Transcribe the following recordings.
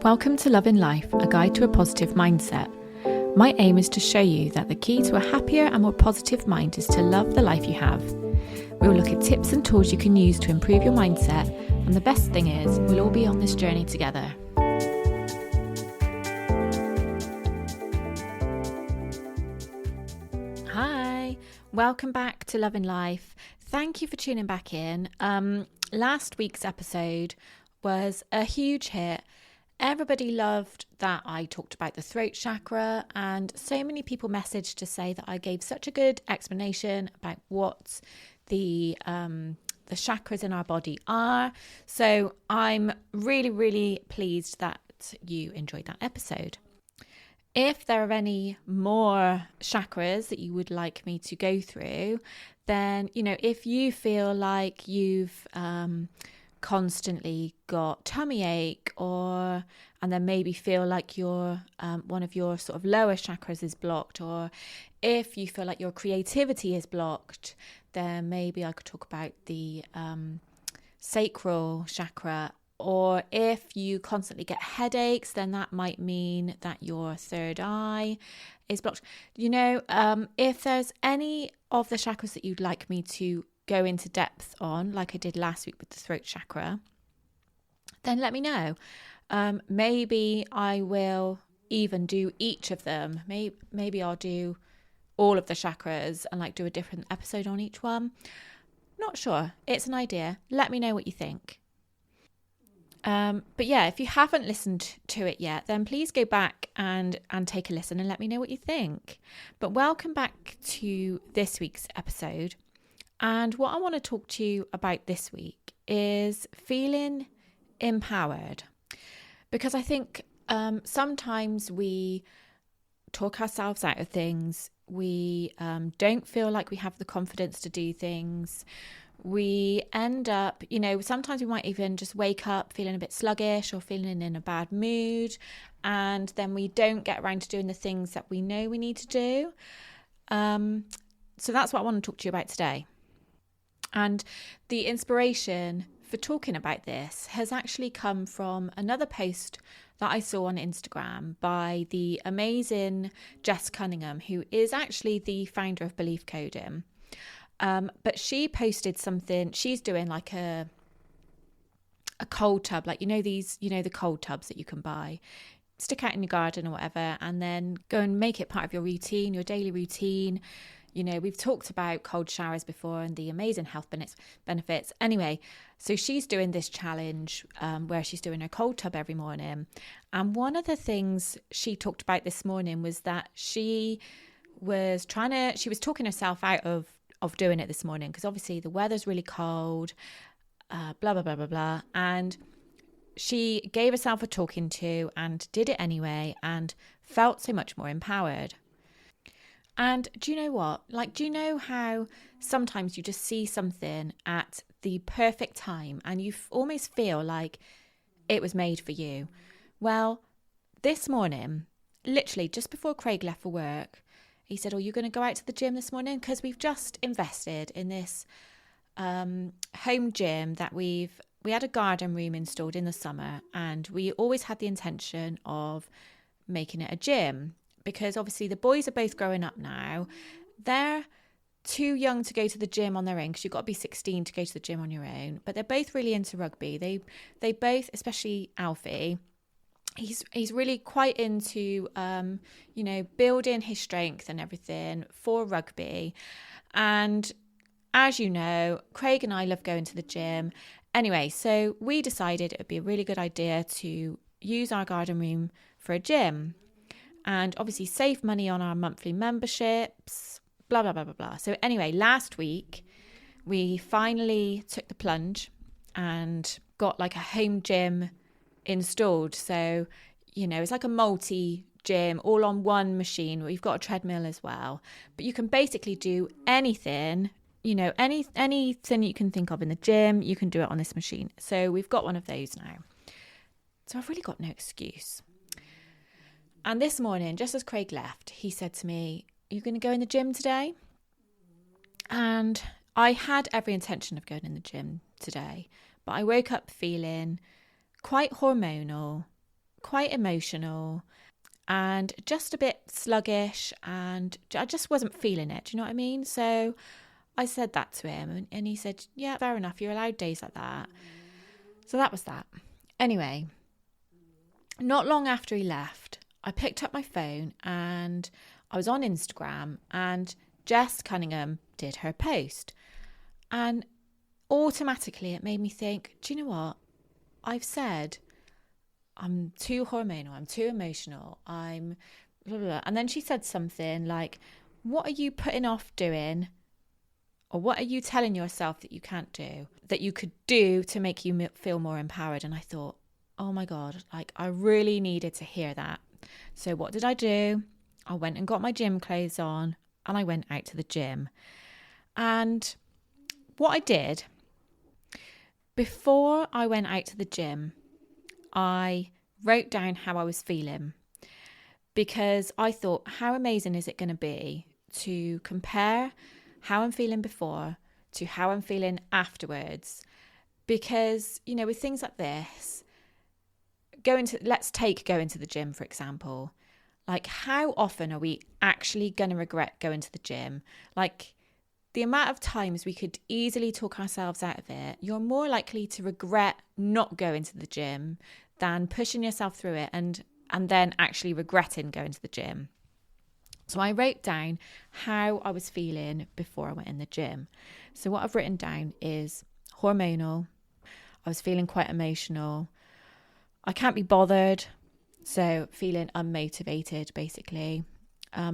Welcome to Love in Life, a guide to a positive mindset. My aim is to show you that the key to a happier and more positive mind is to love the life you have. We will look at tips and tools you can use to improve your mindset, and the best thing is, we'll all be on this journey together. Hi, welcome back to Love in Life. Thank you for tuning back in. Last week's episode was a huge hit. Everybody loved that I talked about the throat chakra, and so many people messaged to say that I gave such a good explanation about what the chakras in our body are. So I'm really pleased that you enjoyed that episode. If there are any more chakras that you would like me to go through, then, if you feel like you've constantly got tummy ache, and then maybe feel like your one of your sort of lower chakras is blocked, or if you feel like your creativity is blocked, then maybe I could talk about the sacral chakra. Or if you constantly get headaches, then that might mean that your third eye is blocked. If there's any of the chakras that you'd like me to go into depth on, like I did last week with the throat chakra, then let me know. Maybe I will even do each of them. Maybe I'll do all of the chakras and do a different episode on each one. Not sure. It's an idea. Let me know what you think. But yeah, if you haven't listened to it yet, then please go back and take a listen and let me know what you think. But welcome back to this week's episode. And what I want to talk to you about this week is feeling empowered. Because I think sometimes we talk ourselves out of things. We don't feel like we have the confidence to do things. We end up, sometimes we might even just wake up feeling a bit sluggish or feeling in a bad mood. And then we don't get around to doing the things that we know we need to do. So that's what I want to talk to you about today. And the inspiration for talking about this has actually come from another post that I saw on Instagram by the amazing Jess Cunningham, who is actually the founder of Belief Coding. But she posted something. She's doing like a cold tub, the cold tubs that you can buy, stick out in your garden or whatever, and then go and make it part of your routine, your daily routine. We've talked about cold showers before and the amazing health benefits. Anyway, so she's doing this challenge where she's doing her cold tub every morning. And one of the things she talked about this morning was that she was talking herself out of doing it this morning, because obviously the weather's really cold, blah, blah, blah, blah, blah. And she gave herself a talking to and did it anyway and felt so much more empowered. And do you know what? Do you know how sometimes you just see something at the perfect time and you almost feel like it was made for you? Well, this morning, literally just before Craig left for work, he said, you're going to go out to the gym this morning? Because we've just invested in this home gym that we had a garden room installed in the summer, and we always had the intention of making it a gym. Because obviously the boys are both growing up now. They're too young to go to the gym on their own, because you've got to be 16 to go to the gym on your own. But they're both really into rugby. They both, especially Alfie, he's really quite into, building his strength and everything for rugby. And as you know, Craig and I love going to the gym. Anyway, so we decided it would be a really good idea to use our garden room for a gym. And obviously save money on our monthly memberships, blah, blah, blah, blah, blah. So anyway, last week, we finally took the plunge and got a home gym installed. So, it's like a multi-gym all on one machine. We've got a treadmill as well. But you can basically do anything, anything you can think of in the gym, you can do it on this machine. So we've got one of those now. So I've really got no excuse. And this morning, just as Craig left, he said to me, "Are you going to go in the gym today?" And I had every intention of going in the gym today, but I woke up feeling quite hormonal, quite emotional and just a bit sluggish, and I just wasn't feeling it. Do you know what I mean? So I said that to him, and he said, yeah, fair enough, you're allowed days like that. So that was that. Anyway, not long after he left, I picked up my phone and I was on Instagram, and Jess Cunningham did her post. And automatically it made me think, do you know what? I've said I'm too hormonal, I'm too emotional, I'm blah, blah, blah. And then she said something like, what are you putting off doing? Or what are you telling yourself that you can't do, that you could do to make you feel more empowered? And I thought, oh my God, like I really needed to hear that. So what did I do? I went and got my gym clothes on and I went out to the gym. And what I did, before I went out to the gym, I wrote down how I was feeling, because I thought, how amazing is it going to be to compare how I'm feeling before to how I'm feeling afterwards? Because, you know, with things like this, let's take going to the gym, for example. Like, how often are we actually going to regret going to the gym? Like, the amount of times we could easily talk ourselves out of it, you're more likely to regret not going to the gym than pushing yourself through it and then actually regretting going to the gym. So I wrote down how I was feeling before I went in the gym. So what I've written down is hormonal. I was feeling quite emotional. I can't be bothered. So feeling unmotivated, basically.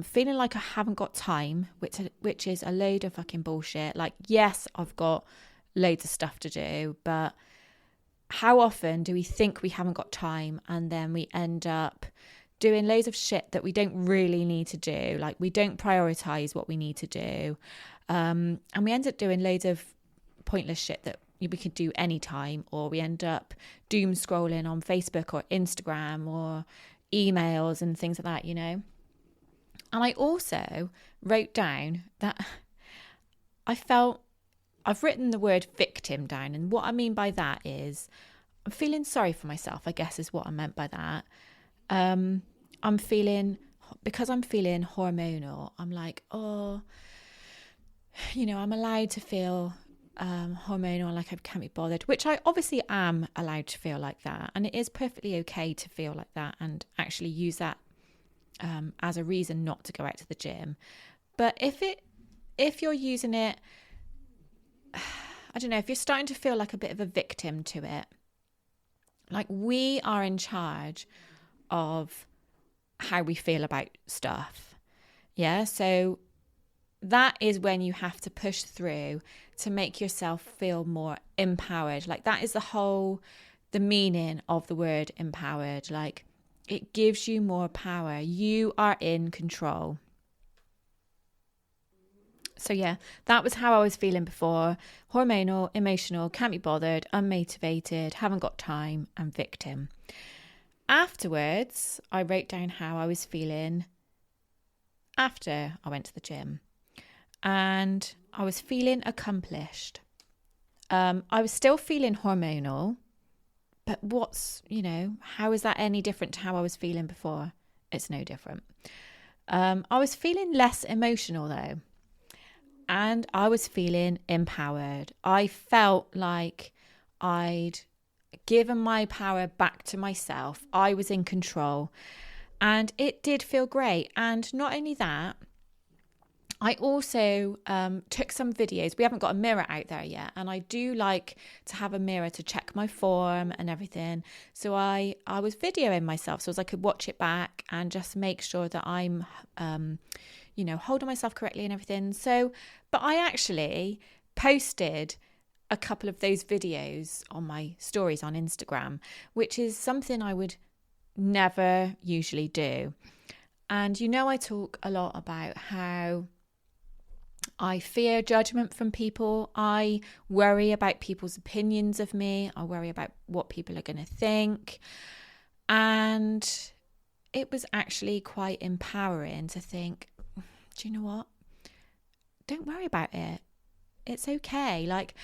Feeling like I haven't got time, which is a load of fucking bullshit. Like, yes, I've got loads of stuff to do, but how often do we think we haven't got time and then we end up doing loads of shit that we don't really need to do? Like, we don't prioritize what we need to do. And we end up doing loads of pointless shit that we could do anytime, or we end up doom scrolling on Facebook or Instagram or emails and things like that, you know? And I also wrote down that I've written the word victim down. And what I mean by that is I'm feeling sorry for myself, I guess is what I meant by that. Because I'm feeling hormonal, I'm like, oh, you know, I'm allowed to feel hormonal, like I can't be bothered, which I obviously am allowed to feel like that. And it is perfectly okay to feel like that and actually use that as a reason not to go out to the gym. But if you're using it, I don't know, if you're starting to feel like a bit of a victim to it, like, we are in charge of how we feel about stuff. Yeah. So that is when you have to push through to make yourself feel more empowered. Like, that is the meaning of the word empowered. Like, it gives you more power. You are in control. So yeah, that was how I was feeling before. Hormonal, emotional, can't be bothered, unmotivated, haven't got time, and victim. Afterwards, I wrote down how I was feeling after I went to the gym. And I was feeling accomplished. I was still feeling hormonal, but how is that any different to how I was feeling before? It's no different. I was feeling less emotional though. And I was feeling empowered. I felt like I'd given my power back to myself. I was in control. And it did feel great. And not only that, I also took some videos. We haven't got a mirror out there yet. And I do like to have a mirror to check my form and everything. So I was videoing myself so as I could watch it back and just make sure that I'm holding myself correctly and everything. So, but I actually posted a couple of those videos on my stories on Instagram, which is something I would never usually do. And I talk a lot about how I fear judgment from people. I worry about people's opinions of me. I worry about what people are going to think. And it was actually quite empowering to think, do you know what? Don't worry about it. It's okay. Like,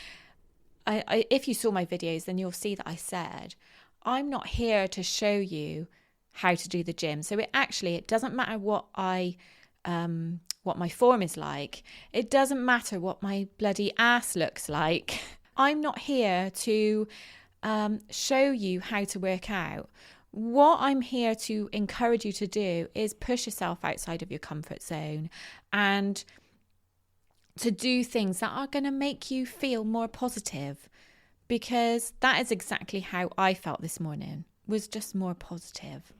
if you saw my videos, then you'll see that I said, I'm not here to show you how to do the gym. So it doesn't matter what my form is like. It doesn't matter what my bloody ass looks like. I'm not here to show you how to work out. What I'm here to encourage you to do is push yourself outside of your comfort zone and to do things that are going to make you feel more positive, because that is exactly how I felt this morning, was just more positive.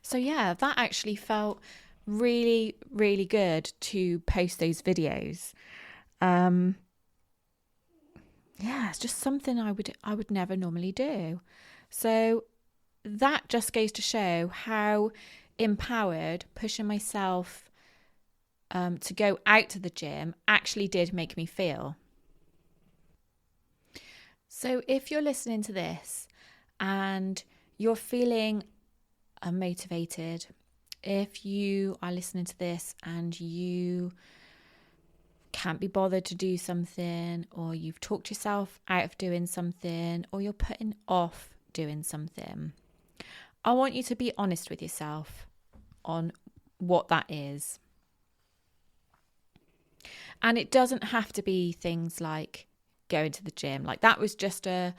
So yeah, that actually felt really, really good to post those videos. Yeah, it's just something I would never normally do. So that just goes to show how empowered pushing myself to go out to the gym actually did make me feel. So if you're listening to this and you're feeling unmotivated, if you are listening to this and you can't be bothered to do something, or you've talked yourself out of doing something, or you're putting off doing something, I want you to be honest with yourself on what that is. And it doesn't have to be things like going to the gym. Like that was just a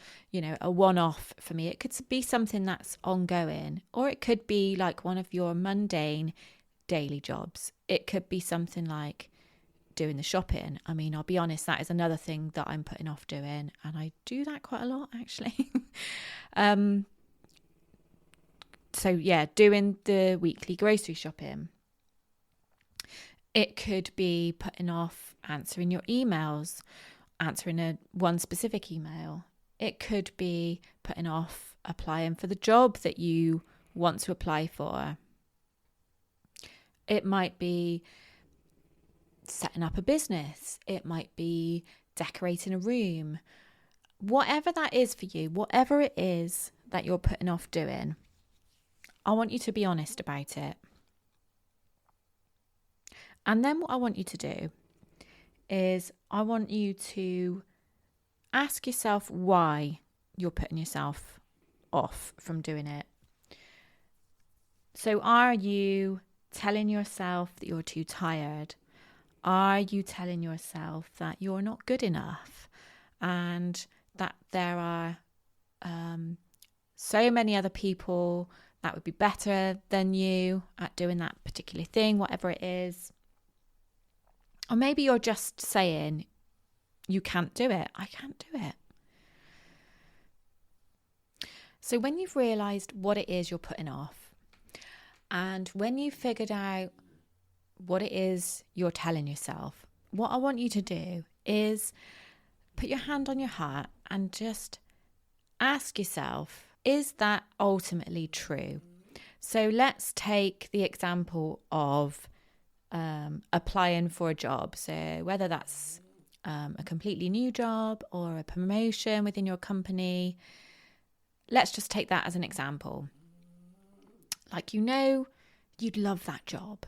one-off for me. It could be something that's ongoing, or it could be like one of your mundane daily jobs. It could be something like doing the shopping. I mean, I'll be honest, that is another thing that I'm putting off doing, and I do that quite a lot actually. So yeah, doing the weekly grocery shopping. It could be putting off answering your emails, answering one specific email. It could be putting off applying for the job that you want to apply for. It might be setting up a business. It might be decorating a room. Whatever that is for you, whatever it is that you're putting off doing, I want you to be honest about it. And then what I want you to do is I want you to ask yourself why you're putting yourself off from doing it. So are you telling yourself that you're too tired? Are you telling yourself that you're not good enough and that there are so many other people that would be better than you at doing that particular thing, whatever it is? Or maybe you're just saying, you can't do it. I can't do it. So when you've realised what it is you're putting off, and when you've figured out what it is you're telling yourself, what I want you to do is put your hand on your heart and just ask yourself, is that ultimately true? So let's take the example of applying for a job. So whether that's a completely new job or a promotion within your company, let's just take that as an example. Like, you'd love that job.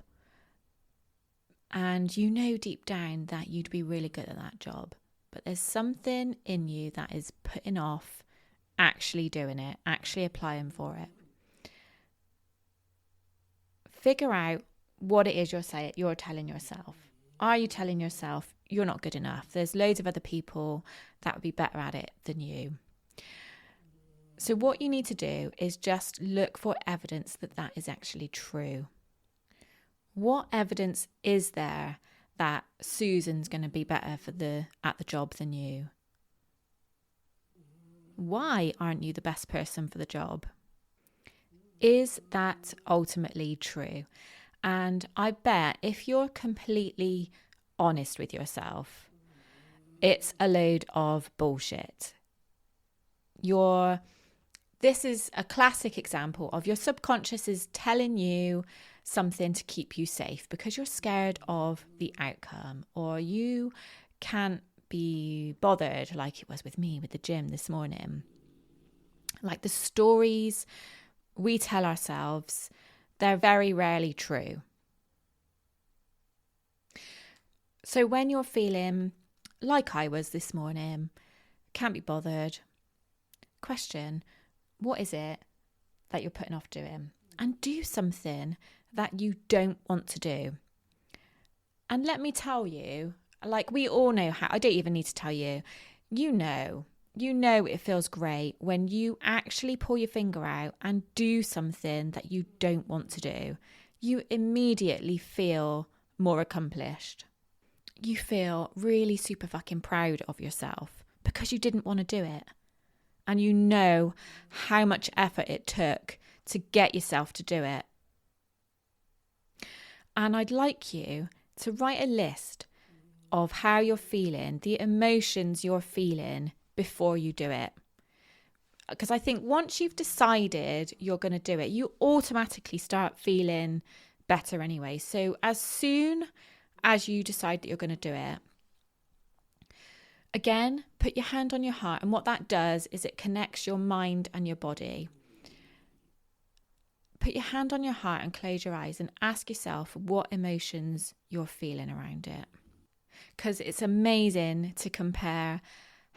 And deep down that you'd be really good at that job. But there's something in you that is putting off actually doing it, actually applying for it. Figure out what it is you're telling yourself. Are you telling yourself you're not good enough? There's loads of other people that would be better at it than you. So what you need to do is just look for evidence that that is actually true. What evidence is there that Susan's going to be better at the job than you? Why aren't you the best person for the job? Is that ultimately true? And I bet if you're completely honest with yourself, it's a load of bullshit. This is a classic example of your subconscious is telling you something to keep you safe because you're scared of the outcome, or you can't be bothered, like it was with me with the gym this morning. Like, the stories we tell ourselves, they're very rarely true. So when you're feeling like I was this morning, can't be bothered, question, what is it that you're putting off doing? And do something that you don't want to do. And let me tell you, like we all know how, I don't even need to tell you, you know it feels great when you actually pull your finger out and do something that you don't want to do. You immediately feel more accomplished. You feel really super fucking proud of yourself because you didn't want to do it. And you know how much effort it took to get yourself to do it. And I'd like you to write a list of how you're feeling, the emotions you're feeling before you do it. Because I think once you've decided you're going to do it, you automatically start feeling better anyway. So as soon as you decide that you're going to do it, again, put your hand on your heart. And what that does is it connects your mind and your body. Put your hand on your heart and close your eyes and ask yourself what emotions you're feeling around it. Because it's amazing to compare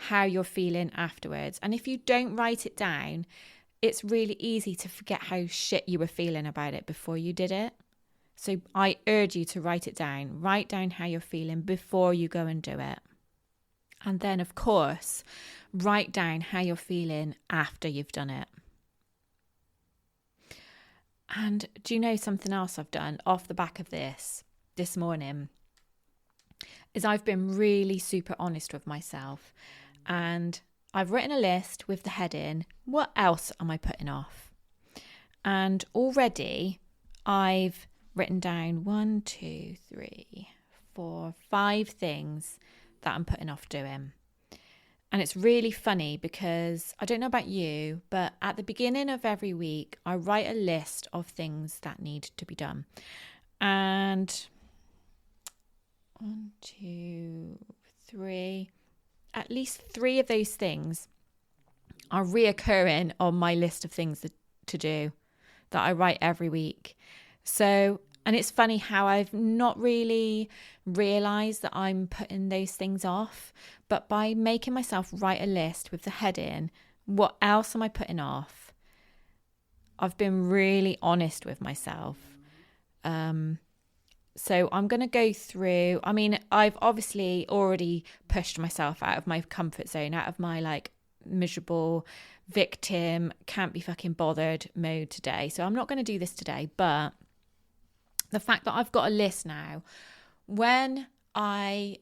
how you're feeling afterwards. And if you don't write it down, it's really easy to forget how shit you were feeling about it before you did it. So I urge you to write it down. Write down how you're feeling before you go and do it. And then, of course, write down how you're feeling after you've done it. And do you know something else I've done off the back of this morning? Is I've been really super honest with myself. And I've written a list with the heading, what else am I putting off? And already I've written down 1, 2, 3, 4, 5 things that I'm putting off doing. And it's really funny because I don't know about you, but at the beginning of every week, I write a list of things that need to be done. And 1, 2, 3, at least 3 of those things are reoccurring on my list of things to do that I write every week. So, and it's funny how I've not really realised that I'm putting those things off, but by making myself write a list with the heading, what else am I putting off? I've been really honest with myself. So I'm going to go through, I mean, I've obviously already pushed myself out of my comfort zone, out of my like miserable victim, can't be fucking bothered mode today. So I'm not going to do this today, but the fact that I've got a list now, when I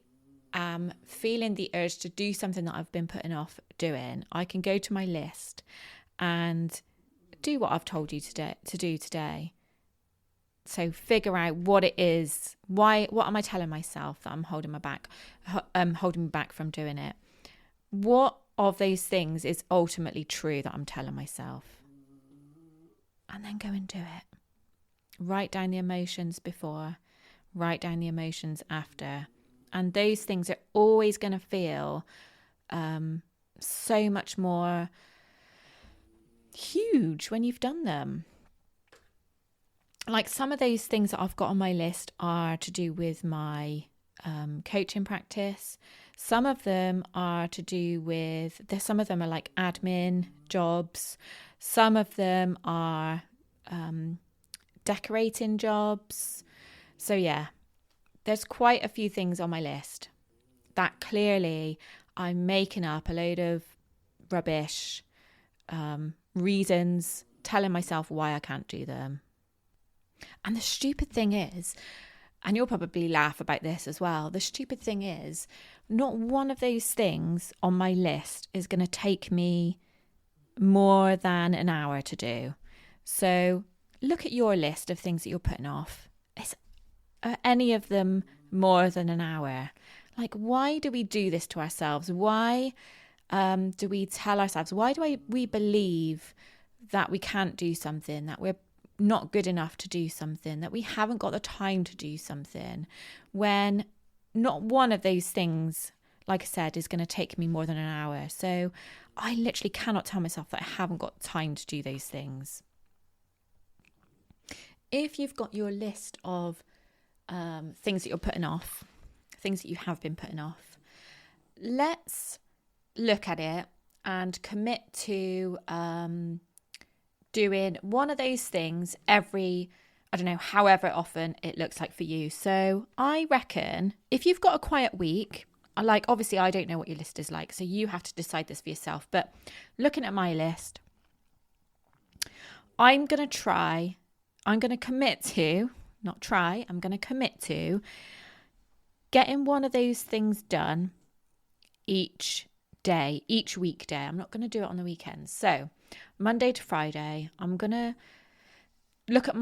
am feeling the urge to do something that I've been putting off doing, I can go to my list and do what I've told you to do today. So figure out what it is. What am I telling myself that I'm holding me back from doing it? What of those things is ultimately true that I'm telling myself? And then go and do it. Write down the emotions before, write down the emotions after. And those things are always going to feel so much more huge when you've done them. Like some of those things that I've got on my list are to do with my coaching practice. Some of them are to do with, some of them are like admin jobs. Some of them are decorating jobs. So yeah, there's quite a few things on my list that clearly I'm making up a load of rubbish, reasons, telling myself why I can't do them. And the stupid thing is, and you'll probably laugh about this as well, the stupid thing is, not one of those things on my list is going to take me more than an hour to do. So look at your list of things that you're putting off. Are any of them more than an hour? Like, why do we do this to ourselves? Why do we tell ourselves, why do we believe that we can't do something, that we're not good enough to do something, that we haven't got the time to do something, when not one of those things, like I said, is going to take me more than an hour? So I literally cannot tell myself that I haven't got time to do those things. If you've got your list of things that you're putting off, things that you have been putting off, let's look at it and commit to doing one of those things every, I don't know, however often it looks like for you. So I reckon if you've got a quiet week, like obviously I don't know what your list is like, so you have to decide this for yourself. But looking at my list, I'm going to commit to, not try, I'm going to commit to getting one of those things done each day, each weekday. I'm not going to do it on the weekends. So Monday to Friday, I'm going to look at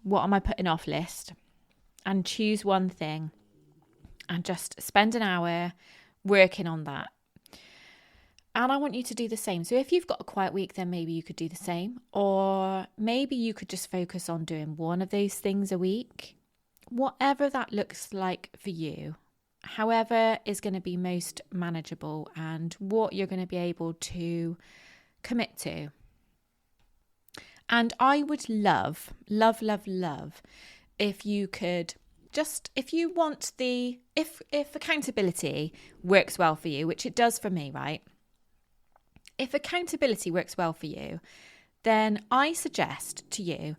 what am I putting off list and choose one thing and just spend an hour working on that. And I want you to do the same. So if you've got a quiet week, then maybe you could do the same. Or maybe you could just focus on doing one of those things a week. Whatever that looks like for you. However is going to be most manageable and what you're going to be able to commit to. And I would love if you could just, if accountability works well for you, which it does for me, right? If accountability works well for you, then I suggest to you,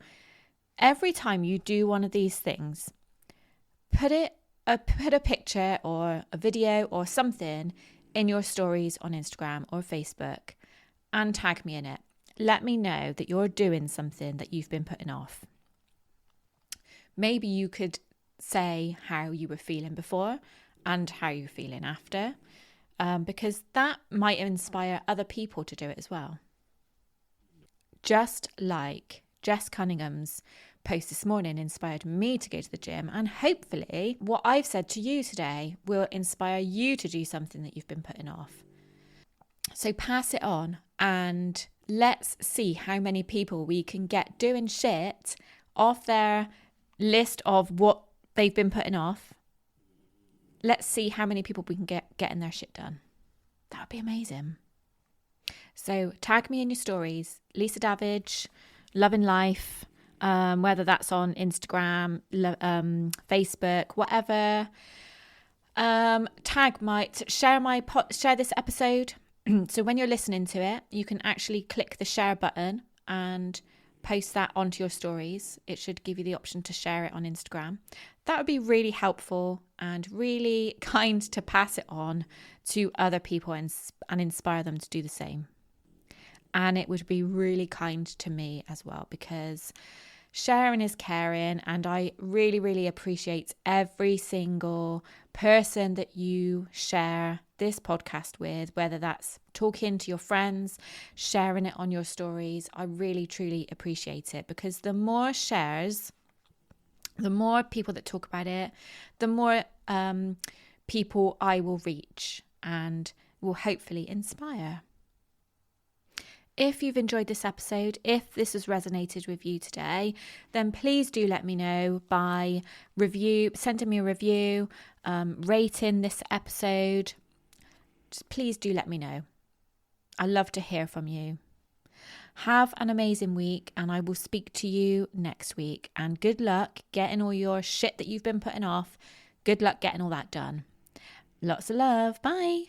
every time you do one of these things, put a picture or a video or something in your stories on Instagram or Facebook and tag me in it. Let me know that you're doing something that you've been putting off. Maybe you could say how you were feeling before and how you're feeling after. Because that might inspire other people to do it as well. Just like Jess Cunningham's post this morning inspired me to go to the gym, and hopefully what I've said to you today will inspire you to do something that you've been putting off. So pass it on and let's see how many people we can get doing shit off their list of what they've been putting off. Let's see how many people we can get getting their shit done. That would be amazing. So tag me in your stories, Lisa Davidge, Loving Life, whether that's on Instagram, Facebook, whatever. Share this episode. So when you're listening to it, you can actually click the share button and post that onto your stories. It should give you the option to share it on Instagram. That would be really helpful and really kind to pass it on to other people and inspire them to do the same. And it would be really kind to me as well, because sharing is caring, and I really, really appreciate every single person that you share this podcast with, whether that's talking to your friends, sharing it on your stories. I really, truly appreciate it, because the more shares, the more people that talk about it, the more people I will reach and will hopefully inspire. If you've enjoyed this episode, if this has resonated with you today, then please do let me know by sending me a review, rating this episode. Just please do let me know. I love to hear from you. Have an amazing week, and I will speak to you next week. And good luck getting all your shit that you've been putting off. Good luck getting all that done. Lots of love. Bye.